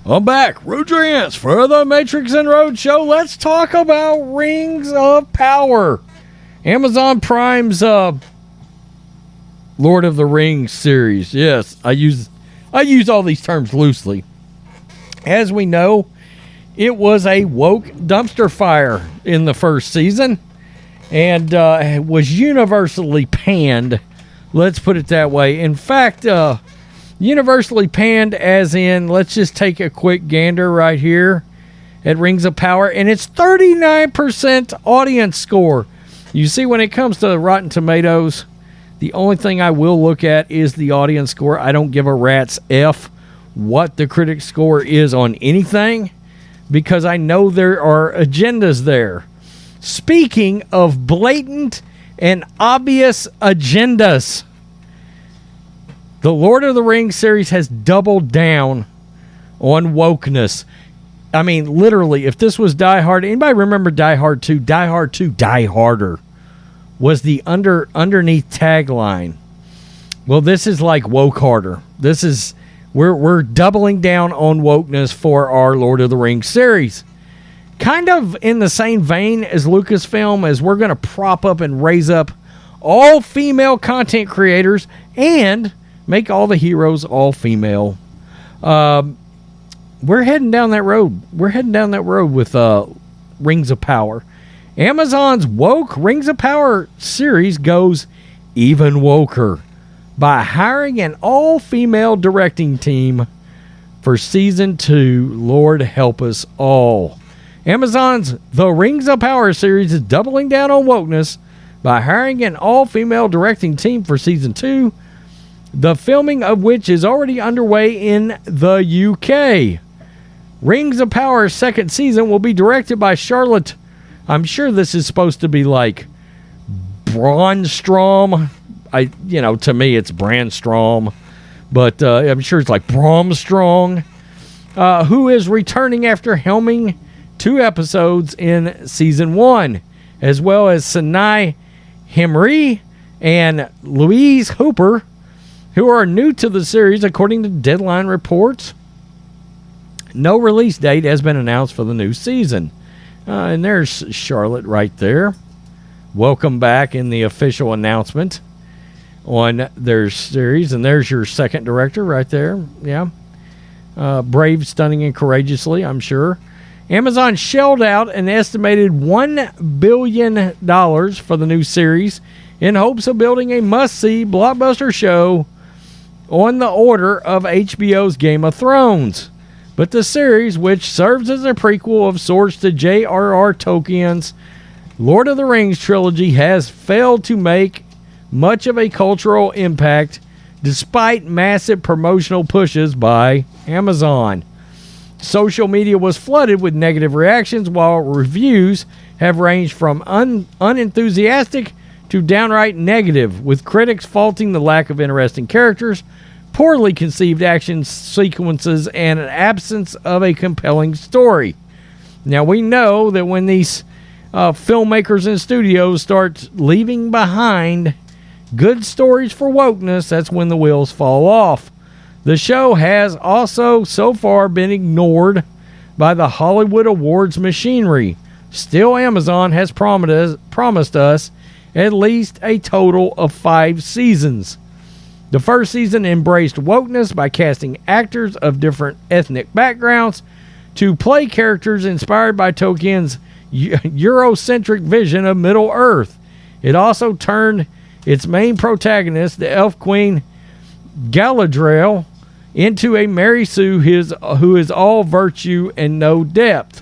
I'm back, Rhodes for the Matrixx and Rhodes show. Let's talk about Rings of Power. Amazon Prime's Lord of the Rings series. Yes, I use all these terms loosely. As we know, it was a woke dumpster fire in the first season and was universally panned. Let's put it that way. In fact, universally panned as in, let's just take a quick gander right here at Rings of Power, and it's 39% audience score. You see, when it comes to Rotten Tomatoes, the only thing I will look at is the audience score. I don't give a rat's F what the critic score is on anything, because I know there are agendas there. Speaking of blatant and obvious agendas, the Lord of the Rings series has doubled down on wokeness. I mean, literally, if this was Die Hard, anybody remember Die Hard 2? Die Hard 2, Die Harder was the underneath tagline. Well, this is like woke harder. This is, we're doubling down on wokeness for our Lord of the Rings series. Kind of in the same vein as Lucasfilm, as we're going to prop up and raise up all female content creators and make all the heroes all female. We're heading down that road. We're heading down that road with Rings of Power. Amazon's woke Rings of Power series goes even woker by hiring an all-female directing team for Season 2. Lord help us all. Amazon's The Rings of Power series is doubling down on wokeness by hiring an all-female directing team for Season 2, the filming of which is already underway in the UK. Rings of Power's second season will be directed by Charlotte. I'm sure this is supposed to be like Braunstrom. To me it's Brandstrom, but I'm sure it's like Bromstrong, who is returning after helming 2 episodes in Season 1, as well as Sinai Hemry and Louise Hooper, who are new to the series, according to Deadline reports. No release date has been announced for the new season. And there's Charlotte right there. Welcome back in the official announcement on their series. And there's your second director right there. Yeah. Brave, stunning, and courageously, I'm sure. Amazon shelled out an estimated $1 billion for the new series in hopes of building a must-see blockbuster show on the order of HBO's Game of Thrones. But the series, which serves as a prequel of sorts to J.R.R. Tolkien's Lord of the Rings trilogy, has failed to make much of a cultural impact despite massive promotional pushes by Amazon. Social media was flooded with negative reactions, while reviews have ranged from unenthusiastic to downright negative, with critics faulting the lack of interesting characters, poorly conceived action sequences, and an absence of a compelling story. Now, we know that when these filmmakers and studios start leaving behind good stories for wokeness, that's when the wheels fall off. The show has also so far been ignored by the Hollywood awards machinery. Still, Amazon has promised us at least a total of 5 seasons. The first season embraced wokeness by casting actors of different ethnic backgrounds to play characters inspired by Tolkien's Eurocentric vision of Middle-earth. It also turned its main protagonist, the elf queen Galadriel, into a Mary Sue who is all virtue and no depth.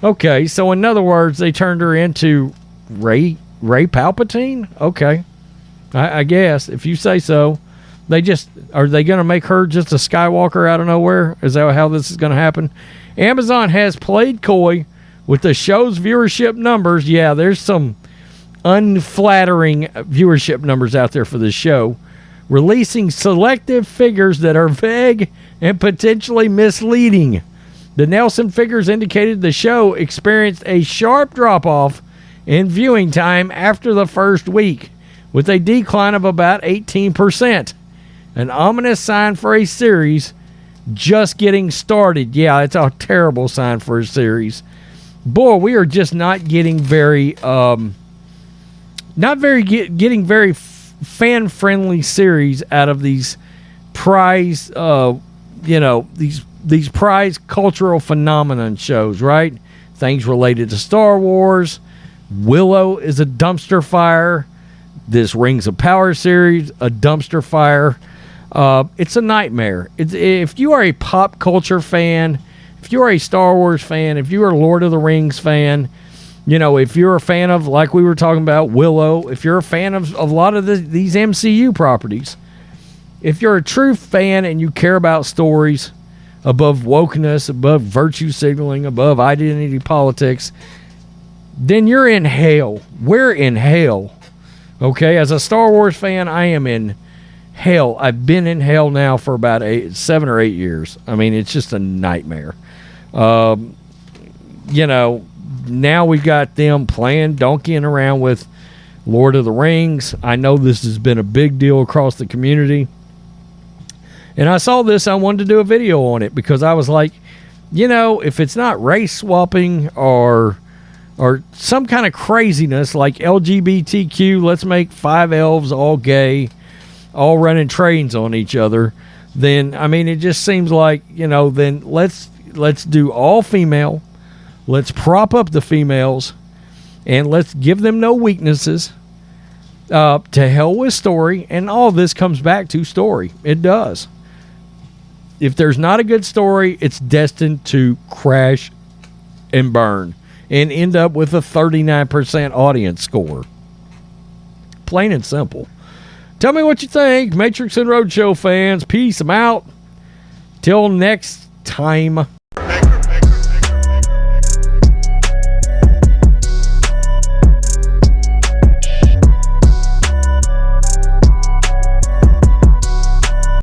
Okay, so in other words, they turned her into Ray Palpatine? Okay, I guess, if you say so. Are they going to make her just a Skywalker out of nowhere? Is that how this is going to happen? Amazon has played coy with the show's viewership numbers. Yeah, there's some unflattering viewership numbers out there for this show, releasing selective figures that are vague and potentially misleading. The Nielsen figures indicated the show experienced a sharp drop-off in viewing time after the first week, with a decline of about 18%. An ominous sign for a series just getting started. Yeah, it's a terrible sign for a series. Boy, we are just not getting very, getting very fan-friendly series out of these prize, these prize cultural phenomenon shows, right? Things related to Star Wars. Willow is a dumpster fire. This Rings of Power series, a dumpster fire. It's a nightmare. If you are a pop culture fan, if you are a Star Wars fan, if you are a Lord of the Rings fan, if you're a fan of, like we were talking about, Willow, if you're a fan of a lot of these MCU properties, if you're a true fan and you care about stories above wokeness, above virtue signaling, above identity politics, then you're in hell. We're in hell. Okay? As a Star Wars fan, I am in hell. I've been in hell now for about 7 or 8 years. I mean, it's just a nightmare. Now we've got them playing, donkeying around with Lord of the Rings. I know this has been a big deal across the community. And I saw this, I wanted to do a video on it because I was like, if it's not race swapping or some kind of craziness like LGBTQ, let's make 5 elves all gay, all running trains on each other, then, I mean, it just seems like, then let's do all female. Let's prop up the females, and let's give them no weaknesses. To hell with story, and all this comes back to story. It does. If there's not a good story, it's destined to crash and burn and end up with a 39% audience score. Plain and simple. Tell me what you think, Matrixx and Rhodes Show fans. Peace. I'm out. Till next time.